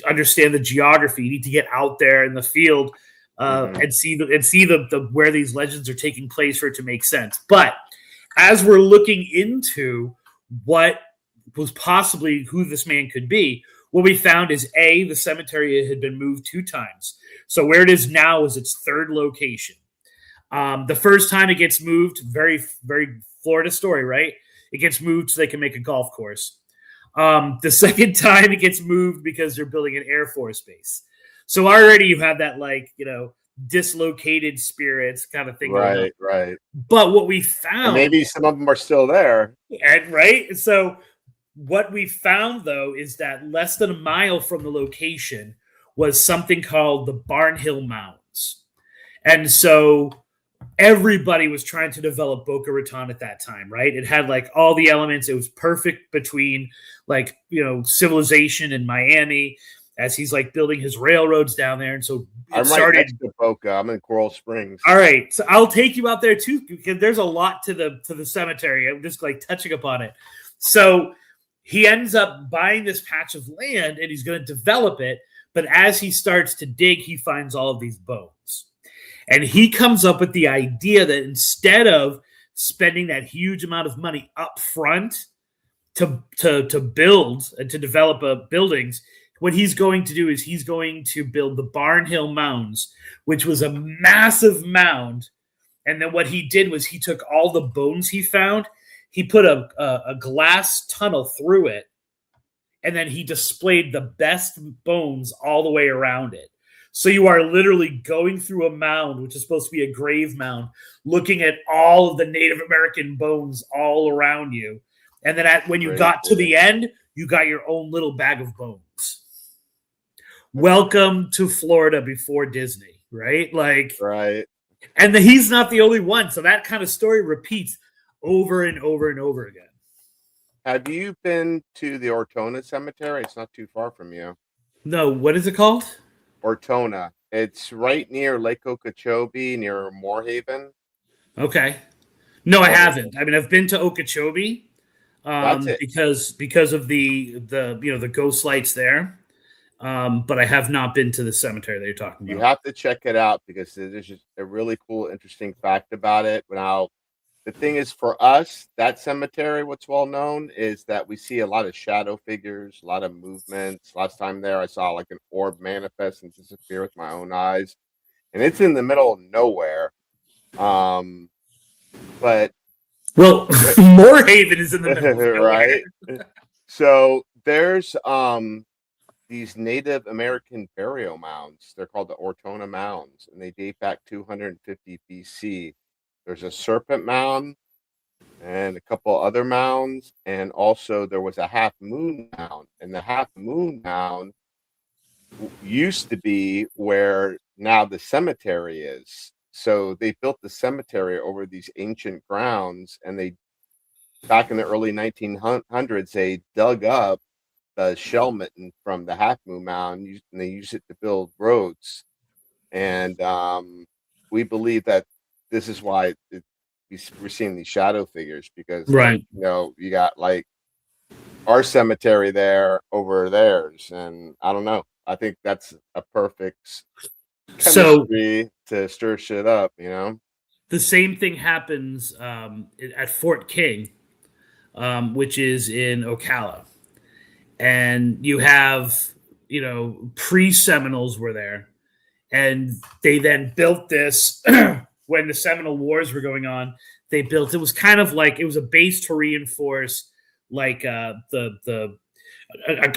understand the geography. You need to get out there in the field and see the where these legends are taking place for it to make sense. But as we're looking into what was possibly who this man could be, what we found is the cemetery had been moved 2 times. So where it is now is its 3rd location. The first time it gets moved, very, very Florida story, right? It gets moved so they can make a golf course. The second time it gets moved because they're building an Air Force base. So already you have that dislocated spirits kind of thing. Right, right. But what we found, and maybe some of them are still there. And right. So what we found though is that less than a mile from the location was something called the Barnhill Mounds. And so everybody was trying to develop Boca Raton at that time, right? It had like all the elements. It was perfect between civilization and Miami as he's like building his railroads down there. And so I'm right next to Boca. I'm in Coral Springs. All right. So I'll take you out there too, because there's a lot to the cemetery. I'm just like touching upon it. So he ends up buying this patch of land and he's going to develop it. But as he starts to dig, he finds all of these bones. And he comes up with the idea that instead of spending that huge amount of money up front to build and to develop buildings, what he's going to do is he's going to build the Barnhill Mounds, which was a massive mound. And then what he did was he took all the bones he found, he put a glass tunnel through it, and then he displayed the best bones all the way around it. So you are literally going through a mound, which is supposed to be a grave mound, looking at all of the Native American bones all around you. And then when you got to the end, you got your own little bag of bones. Welcome to Florida before Disney, right? Right. And he's not the only one. So that kind of story repeats over and over and over again. Have you been to the Ortona Cemetery? It's not too far from you. No, what is it called? Ortona. It's right near Lake Okeechobee, near Moorhaven. Okay. No, I haven't. I mean, I've been to Okeechobee. That's it. because of the the ghost lights there. But I have not been to the cemetery that you're talking about. You have to check it out because there's just a really cool, interesting fact about it. Now, the thing is, for us, that cemetery, what's well known is that we see a lot of shadow figures, a lot of movements. Last time there, I saw like an orb manifest and disappear with my own eyes, and it's in the middle of nowhere. But well, Moorhaven is in the middle of nowhere. Right? So there's these Native American burial mounds. They're called the Ortona Mounds, and they date back 250 BC. There's a serpent mound and a couple other mounds, and also there was a half moon mound. And the half moon mound used to be where now the cemetery is. So they built the cemetery over these ancient grounds, and they, back in the early 1900s, they dug up the shell mitten from the Half Moon Mound, and they used it to build roads. And we believe that this is why we're seeing these shadow figures, because right, you got like our cemetery there over theirs, and I don't know. I think that's a perfect chemistry to stir shit up, The same thing happens at Fort King, which is in Ocala. And you have, pre-Seminoles were there. And they then built this when the Seminole Wars were going on. It was kind of like, it was a base to reinforce, like a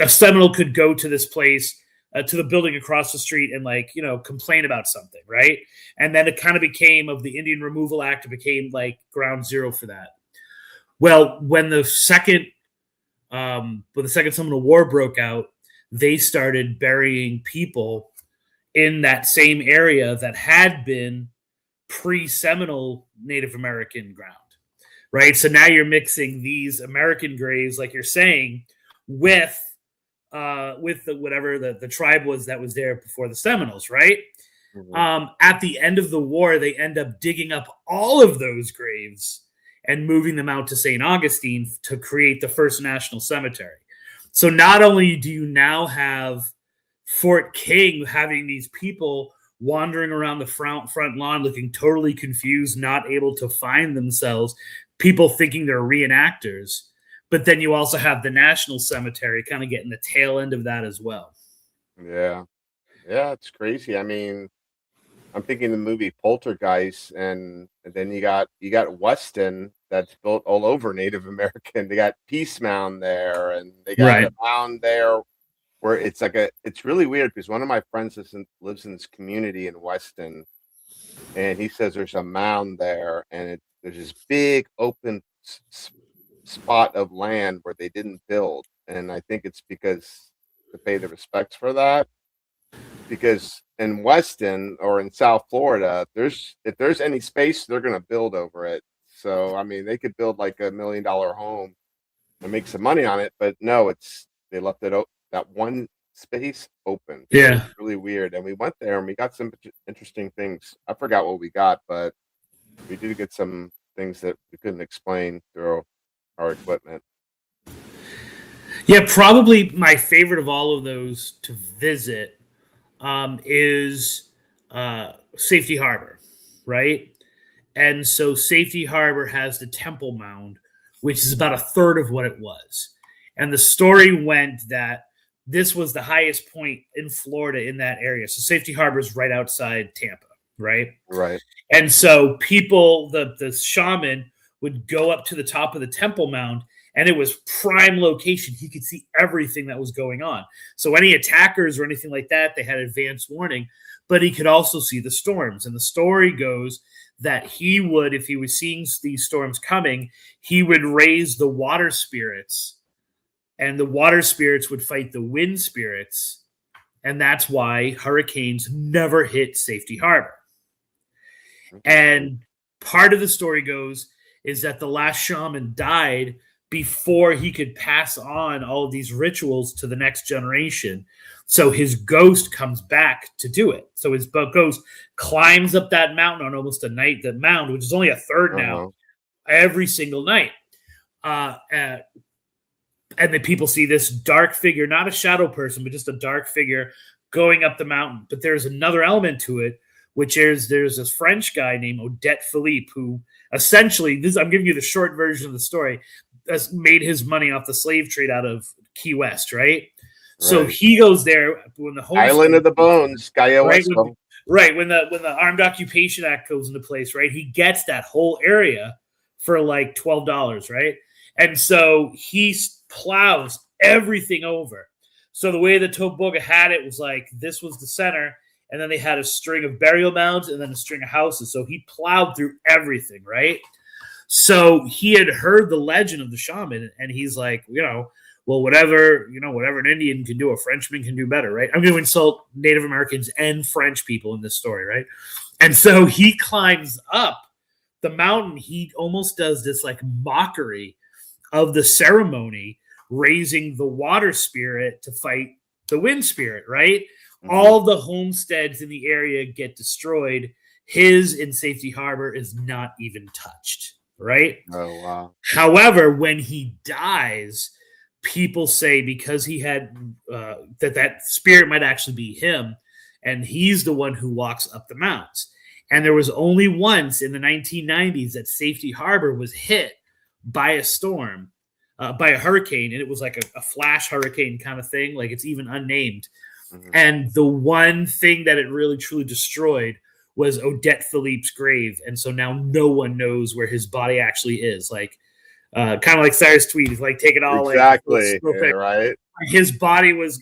Seminole could go to this place, to the building across the street and complain about something, right? And then it kind of became, of the Indian Removal Act, it became like ground zero for that. Well, when the second Seminole War broke out, they started burying people in that same area that had been pre-Seminole Native American ground, right? So now you're mixing these American graves, like you're saying, with the tribe that was there before the Seminoles, right? Mm-hmm. At the end of the war, they end up digging up all of those graves and moving them out to St. Augustine to create the first national cemetery. So not only do you now have Fort King having these people wandering around the front lawn looking totally confused, not able to find themselves, people thinking they're reenactors, but then you also have the National Cemetery kind of getting the tail end of that as well. Yeah, it's crazy. I mean, I'm thinking the movie Poltergeist, and then you got Weston that's built all over Native American. They got Peace Mound there, and they got a mound there where it's really weird because one of my friends lives in this community in Weston, and he says there's a mound there, and there's this big open spot of land where they didn't build, and I think it's because to pay the respects for that. Because in Weston or in South Florida, if there's any space, they're going to build over it. So I mean, they could build like $1 million home and make some money on it, but no, they left it that one space open. Yeah, it's really weird. And we went there and we got some interesting things. I forgot what we got, but we did get some things that we couldn't explain through our equipment. Yeah, probably my favorite of all of those to visit is Safety Harbor, right? And so Safety Harbor has the Temple Mound, which is about a third of what it was. And the story went that this was the highest point in Florida in that area. So Safety Harbor is right outside Tampa, right? Right. And so people, the shaman would go up to the top of the Temple Mound, and it was prime location. He could see everything that was going on. So any attackers or anything like that, they had advance warning, but he could also see the storms. And the story goes that he would, if he was seeing these storms coming, he would raise the water spirits, and the water spirits would fight the wind spirits. And that's why hurricanes never hit Safety Harbor. And part of the story goes is that the last shaman died before he could pass on all of these rituals to the next generation. So his ghost comes back to do it. So his ghost climbs up that mountain on almost a night, that mound, which is only a third now, every single night. and then people see this dark figure, not a shadow person, but just a dark figure going up the mountain. But there's another element to it, which is there's this French guy named Odette Philippe who essentially, I'm giving you the short version of the story, has made his money off the slave trade out of Key West, right? So he goes there when the Island of the Bones, Gaia right, Wesco. when the Armed Occupation Act goes into place, right? He gets that whole area for like $12, right? And so he plows everything over. So the way the Toboga had it was like this was the center, and then they had a string of burial mounds and then a string of houses. So he plowed through everything, right? So he had heard the legend of the shaman, and he's like, well, whatever an Indian can do, a Frenchman can do better, right? I'm going to insult Native Americans and French people in this story, right? And so he climbs up the mountain. He almost does this like mockery of the ceremony, raising the water spirit to fight the wind spirit, right? Mm-hmm. All the homesteads in the area get destroyed. His in Safety Harbor is not even touched, right? Oh, wow. However, when he dies, people say because he had that spirit might actually be him, and he's the one who walks up the mountains. And there was only once in the 1990s that Safety Harbor was hit by a storm, by a hurricane, and it was like a flash hurricane kind of thing, like it's even unnamed. Mm-hmm. And the one thing that it really truly destroyed was Odette Philippe's grave, and so now no one knows where his body actually is. Like, kind of like Cyrus Tweed, is like take it all exactly, right? His body was,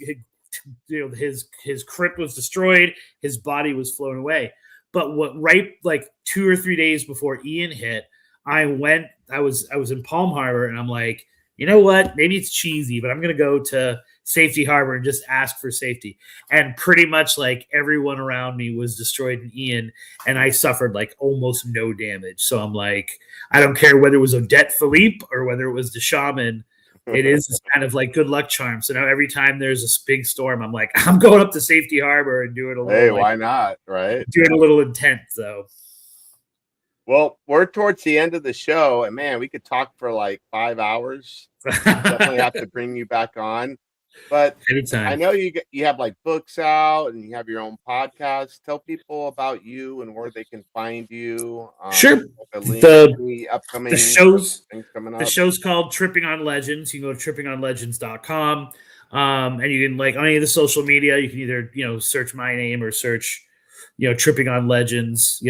his crypt was destroyed. His body was flown away. But like 2 or 3 days before Ian hit, I was in Palm Harbor, and I'm like, you know what? Maybe it's cheesy, but I'm going to go to Safety Harbor and just ask for safety. And pretty much like everyone around me was destroyed in Ian, and I suffered like almost no damage. So I'm like, I don't care whether it was Odette Philippe or whether it was the shaman. It is this kind of like good luck charm. So now every time there's a big storm, I'm like, I'm going up to Safety Harbor and do it a little. Hey, why not? Right? Do it a little intense, though. Well, we're towards the end of the show, and man, we could talk for like 5 hours. Definitely have to bring you back on. But anytime. I know you have like books out and you have your own podcast. Tell people about you and where they can find you. Sure. The upcoming things coming up. The show's called Tripping on Legends. You can go to trippingonlegends.com. And you can, like, on any of the social media, you can either, search my name or search, Tripping on Legends,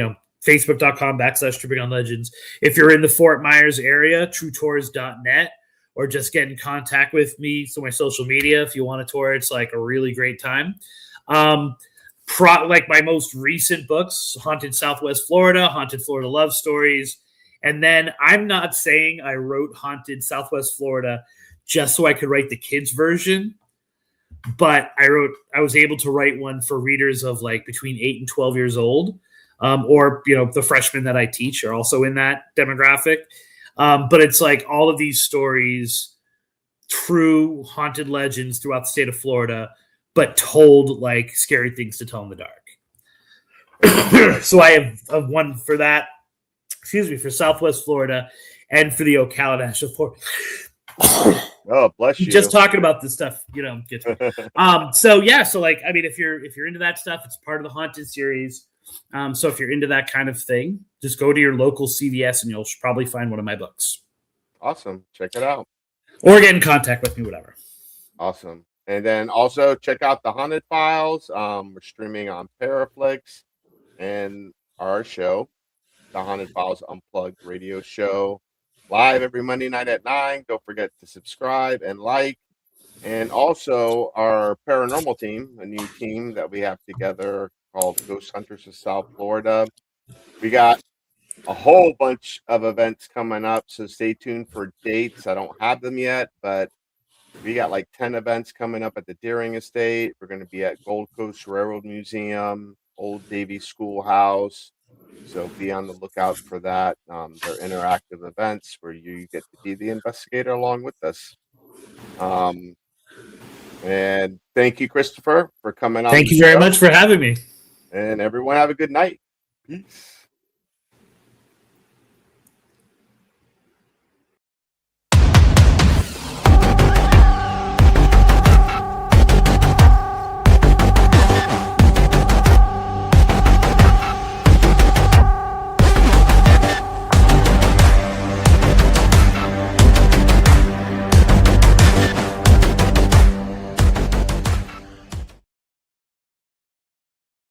facebook.com/Tripping on Legends. If you're in the Fort Myers area, truetours.net. Or just get in contact with me. So my social media, if you want a tour, it's like a really great time. Like my most recent books, Haunted Southwest Florida, Haunted Florida Love Stories. And then I'm not saying I wrote Haunted Southwest Florida just so I could write the kids version, but I was able to write one for readers of like between 8 and 12 years old. Or the freshmen that I teach are also in that demographic. But it's like all of these stories, true haunted legends throughout the state of Florida, but told like scary things to tell in the dark. So I have one for that, for Southwest Florida and for the Ocala National Forest. Oh, bless you. Just talking about this stuff, so like, I mean, if you're into that stuff, it's part of the Haunted series. So if you're into that kind of thing, just go to your local CVS and you'll probably find one of my books. Awesome. Check it out. Or get in contact with me, whatever. Awesome. And then also check out the Haunted Files. We're streaming on ParaFlixx, and our show, the Haunted Files Unplugged radio show, live every Monday night at 9. Don't forget to subscribe and like. And also our paranormal team, a new team that we have together called Ghost Hunters of South Florida. We got a whole bunch of events coming up, so stay tuned for dates. I don't have them yet, but we got like 10 events coming up at the Deering Estate. We're going to be at Gold Coast Railroad Museum, Old Davie Schoolhouse. So be on the lookout for that. They're interactive events where you get to be the investigator along with us. And thank you, Christopher, for coming on. Thank you very much for having me. And everyone have a good night. Peace.